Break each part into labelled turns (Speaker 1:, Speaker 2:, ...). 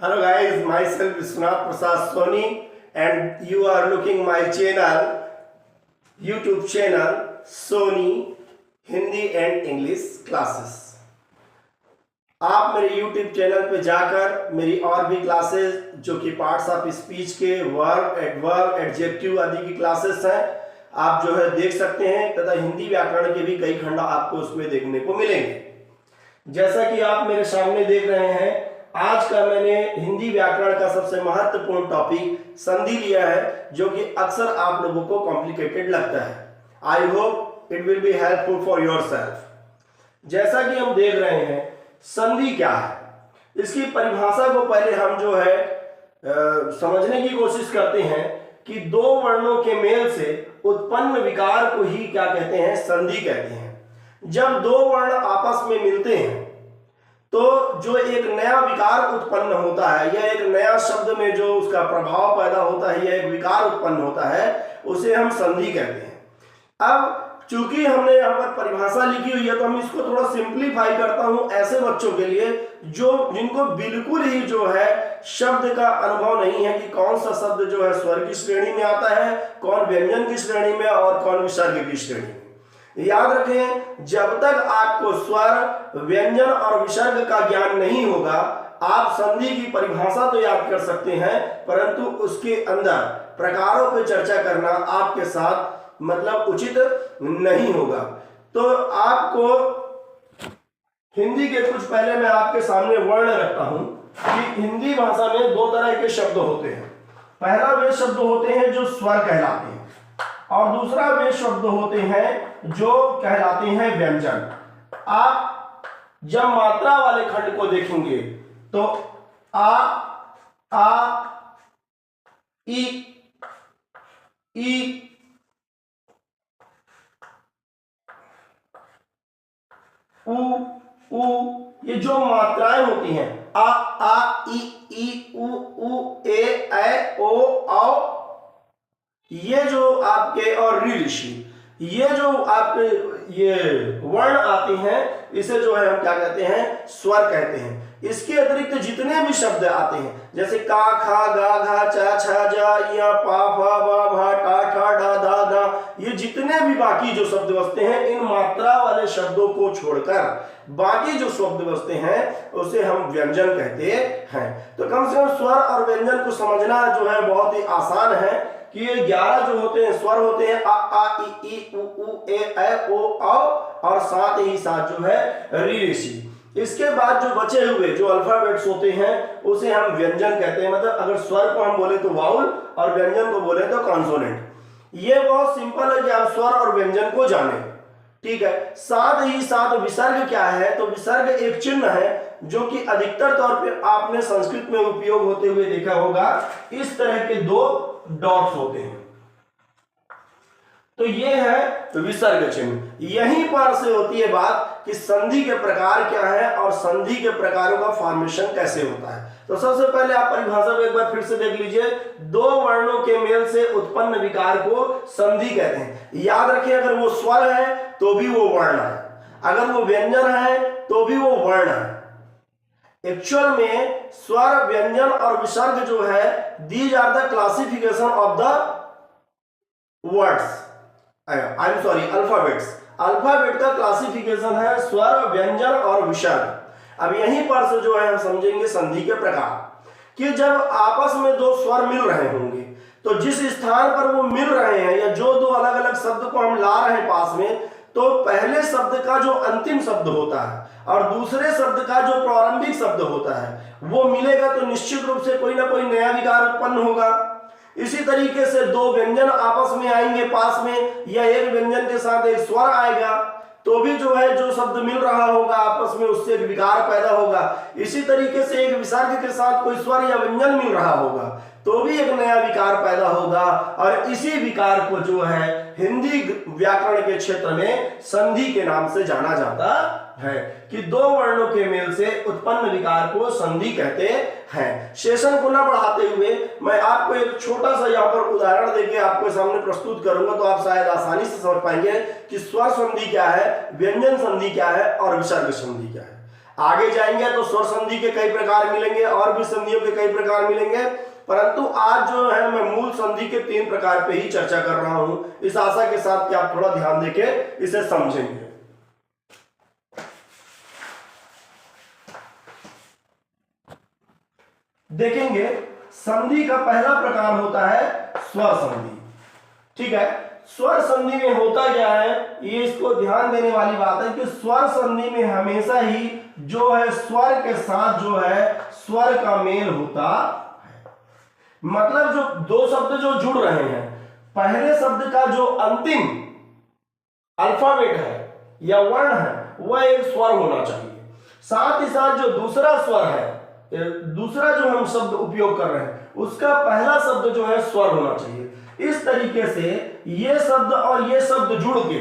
Speaker 1: Hello guys, myself Viswanath Prasad Soni and you are looking my channel, YouTube channel Soni Hindi and English classes. आप मेरे YouTube channel पे जाकर मेरी और भी क्लासेस जो कि पार्ट्स ऑफ स्पीच के वर्ब, एडवर्ब, एडजेक्टिव आदि की क्लासेस हैं, आप जो है देख सकते हैं तथा हिंदी व्याकरण के भी कई खंड आपको उसमें देखने को मिलेंगे। जैसा कि आप मेरे सामने देख रहे हैं, आज का मैंने हिंदी व्याकरण का सबसे महत्वपूर्ण टॉपिक संधि लिया है, जो कि अक्सर आप लोगों को कॉम्प्लिकेटेड लगता है। I hope it will be helpful for yourself. जैसा कि हम देख रहे हैं, संधि क्या है, इसकी परिभाषा को पहले हम जो है समझने की कोशिश करते हैं कि दो वर्णों के मेल से उत्पन्न विकार को ही क्या कहते हैं, संधि कहते हैं। जब दो वर्ण आपस में मिलते हैं तो जो एक नया विकार उत्पन्न होता है या एक नया शब्द में जो उसका प्रभाव पैदा होता है या एक विकार उत्पन्न होता है, उसे हम संधि कहते हैं। अब चूंकि हमने यहाँ पर परिभाषा लिखी हुई है तो हम इसको थोड़ा सिंप्लीफाई करता हूं ऐसे बच्चों के लिए जिनको बिल्कुल ही जो है शब्द का अनुभव नहीं है कि कौन सा शब्द जो है स्वर की श्रेणी में आता है, कौन व्यंजन की श्रेणी में और कौन विसर्ग की श्रेणी में। याद रखें, जब तक आपको स्वर, व्यंजन और विसर्ग का ज्ञान नहीं होगा, आप संधि की परिभाषा तो याद कर सकते हैं, परंतु उसके अंदर प्रकारों पर चर्चा करना आपके साथ मतलब उचित नहीं होगा। तो आपको हिंदी के कुछ पहले मैं आपके सामने वर्ण रखता हूं कि हिंदी भाषा में दो तरह के शब्द होते हैं। पहला वे शब्द होते हैं जो स्वर कहलाते हैं और दूसरा वे शब्द होते हैं जो कहलाते हैं व्यंजन। आप जब मात्रा वाले खंड को देखेंगे तो आ, ई, उ, ये जो मात्राएं होती हैं, आ, ई, उ, ए, ओ, औ, ये जो आपके और ऋषि, ये जो आपके ये वर्ण आते हैं, इसे जो है हम क्या कहते हैं, स्वर कहते हैं। इसके अतिरिक्त जितने भी शब्द आते हैं, जैसे का, खा, गा, घा, चा, छा, जा, या, पा, फा, बा, भा, टा, ठा, डा, दा, दा, ये जितने भी बाकी जो शब्द बसते हैं, इन मात्रा वाले शब्दों को छोड़कर बाकी जो शब्द बसते हैं उसे हम व्यंजन कहते हैं। तो कम से कम स्वर और व्यंजन को समझना जो है बहुत ही आसान है कि ये 11 जो होते हैं स्वर होते हैं, आ, ई, उ, ए, ओ, औ, और साथ ही साथ जो है ऋषि। इसके बाद जो बचे हुए जो अल्फाबेट्स होते हैं उसे हम व्यंजन कहते हैं। मतलब अगर स्वर को हम बोले तो वाउल और व्यंजन को बोले तो कॉन्सोनेंट। ये बहुत सिंपल है कि आप स्वर और व्यंजन को जाने, ठीक है। साथ ही साथ विसर्ग क्या है, तो विसर्ग एक चिन्ह है जो कि अधिकतर तौर पे आपने संस्कृत में उपयोग होते हुए देखा होगा। इस तरह के दो डॉट्स होते हैं, तो ये है विसर्ग चिन्ह। यहीं पर से होती है बात कि संधि के प्रकार क्या है और संधि के प्रकारों का फॉर्मेशन कैसे होता है। तो सबसे पहले आप परिभाषा को एक बार फिर से देख लीजिए। दो वर्णों के मेल से उत्पन्न विकार को संधि कहते हैं। याद रखिए, अगर वो स्वर है तो भी वो वर्ण है, अगर वो व्यंजन है तो भी वो वर्ण है। एक्चुअल में स्वर, व्यंजन और विसर्ग जो है, these are the classification of the words, I am sorry, alphabets. Alphabet का क्लासिफिकेशन है स्वर, व्यंजन और विसर्ग। अब यहीं पर से जो है हम समझेंगे संधि के प्रकार कि जब आपस में दो स्वर मिल रहे होंगे तो जिस स्थान पर वो मिल रहे हैं या जो दो अलग अलग शब्द को हम ला रहे हैं पास में, तो पहले शब्द का जो अंतिम शब्द होता है और दूसरे शब्द का जो प्रारंभिक शब्द होता है वो मिलेगा तो निश्चित रूप से कोई ना कोई नया विकार उत्पन्न होगा। इसी तरीके से दो व्यंजन आपस में आएंगे पास में, या एक व्यंजन के साथ एक स्वर आएगा तो भी जो है जो शब्द मिल रहा होगा आपस में उससे एक विकार पैदा होगा। इसी तरीके से एक विसर्ग के साथ कोई स्वर या व्यंजन मिल रहा होगा तो भी एक नया विकार पैदा होगा, और इसी विकार को जो है हिंदी व्याकरण के क्षेत्र में संधि के नाम से जाना जाता है कि दो वर्णों के मेल से उत्पन्न विकार को संधि कहते हैं। सेशन को न बढ़ाते हुए मैं आपको एक छोटा सा यहाँ पर उदाहरण देके आपको सामने प्रस्तुत करूंगा, तो आप शायद आसानी से समझ पाएंगे कि स्वर संधि क्या है, व्यंजन संधि क्या है और विसर्ग संधि क्या है। आगे जाएंगे तो स्वर संधि के कई प्रकार मिलेंगे और भी संधियों के कई प्रकार मिलेंगे, परंतु आज जो है मैं मूल संधि के 3 प्रकार पे ही चर्चा कर रहा हूं, इस आशा के साथ कि आप थोड़ा ध्यान देके इसे समझेंगे। देखेंगे संधि का पहला प्रकार होता है स्वर संधि। ठीक है, स्वर संधि में होता क्या है, ये इसको ध्यान देने वाली बात है कि स्वर संधि में हमेशा ही जो है स्वर के साथ जो है स्वर का मेल होता है। मतलब जो 2 शब्द जो जुड़ रहे हैं, पहले शब्द का जो अंतिम अल्फाबेट है या वर्ण है वह एक स्वर होना चाहिए, साथ ही साथ जो दूसरा स्वर है, दूसरा जो हम शब्द उपयोग कर रहे हैं उसका पहला शब्द जो है स्वर होना चाहिए। इस तरीके से ये शब्द और ये शब्द जुड़ के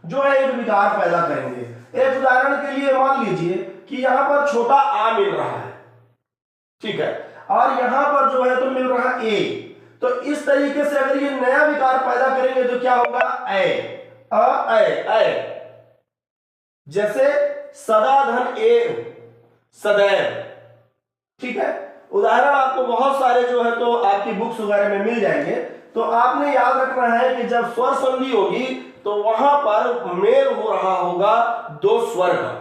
Speaker 1: जो है एक विकार पैदा करेंगे। एक उदाहरण के लिए मान लीजिए कि यहां पर छोटा आ मिल रहा है, ठीक है, और यहां पर जो है तो मिल रहा है ए, तो इस तरीके से अगर ये नया विकार पैदा करेंगे तो क्या होगा, ए, जैसे सदा धन ए सदैव। ठीक है, उदाहरण आपको बहुत सारे जो है तो आपकी बुक्स वगैरह में मिल जाएंगे। तो आपने याद रखना है कि जब स्वर संधि होगी तो वहां पर मेल हो रहा होगा 2 स्वर का।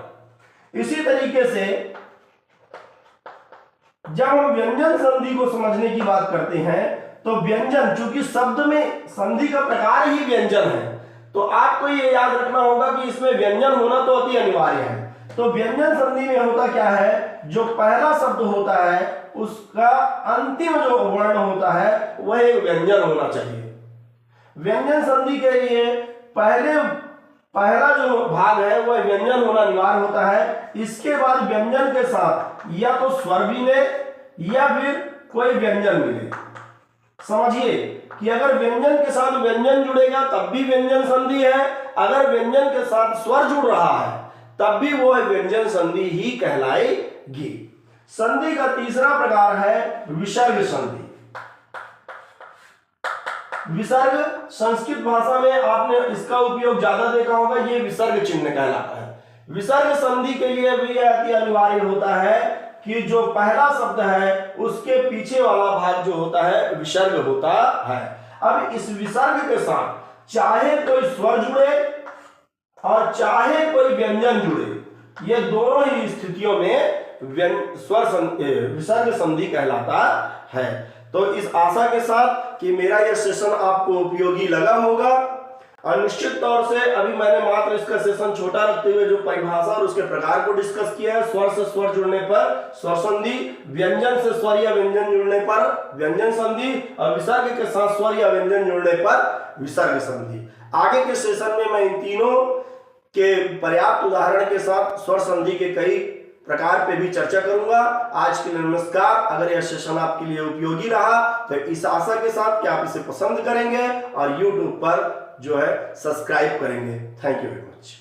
Speaker 1: इसी तरीके से जब हम व्यंजन संधि को समझने की बात करते हैं तो व्यंजन, चूंकि शब्द में संधि का प्रकार ही व्यंजन है, तो आपको ये याद रखना होगा कि इसमें व्यंजन होना तो अति अनिवार्य है। तो व्यंजन संधि में होता क्या है, जो पहला शब्द होता है उसका अंतिम जो वर्ण होता है वह एक व्यंजन होना चाहिए। व्यंजन संधि के लिए पहला जो भाग है वह व्यंजन होना अनिवार्य होता है। इसके बाद व्यंजन के साथ या तो स्वर मिले या फिर कोई व्यंजन मिले। समझिए कि अगर व्यंजन के साथ व्यंजन जुड़ेगा तब भी व्यंजन संधि है, अगर व्यंजन के साथ स्वर जुड़ रहा है तब भी वो व्यंजन संधि ही कहलाएगी। संधि का तीसरा प्रकार है विसर्ग संधि। विसर्ग संस्कृत भाषा में आपने इसका उपयोग ज्यादा देखा होगा, ये विसर्ग चिन्ह कहलाता है। विसर्ग संधि के लिए भी यह अनिवार्य होता है कि जो पहला शब्द है उसके पीछे वाला भाग जो होता है विसर्ग होता है। अब इस विसर्ग के साथ चाहे कोई स्वर जुड़े और चाहे कोई व्यंजन जुड़े, ये दोनों ही स्थितियों में विसर्ग संधि कहलाता है। तो इस आशा के साथ कि मेरा यह सेशन आपको उपयोगी लगा होगा, और निश्चित तौर से अभी मैंने मात्र इसका सेशन छोटा रखते हुए जो परिभाषा और उसके प्रकार को डिस्कस किया है, स्वर से स्वर जुड़ने पर स्वर संधि, व्यंजन से स्वर या व्यंजन जुड़ने पर व्यंजन संधि, और विसर्ग के साथ स्वर या व्यंजन जुड़ने पर विसर्ग संधि। आगे के सेशन में मैं इन तीनों के पर्याप्त उदाहरण के साथ स्वर संधि के कई प्रकार पे भी चर्चा करूंगा। आज के लिए नमस्कार। अगर यह सेशन आपके लिए उपयोगी रहा तो इस आशा के साथ कि आप इसे पसंद करेंगे और YouTube पर जो है सब्सक्राइब करेंगे। Thank you very much.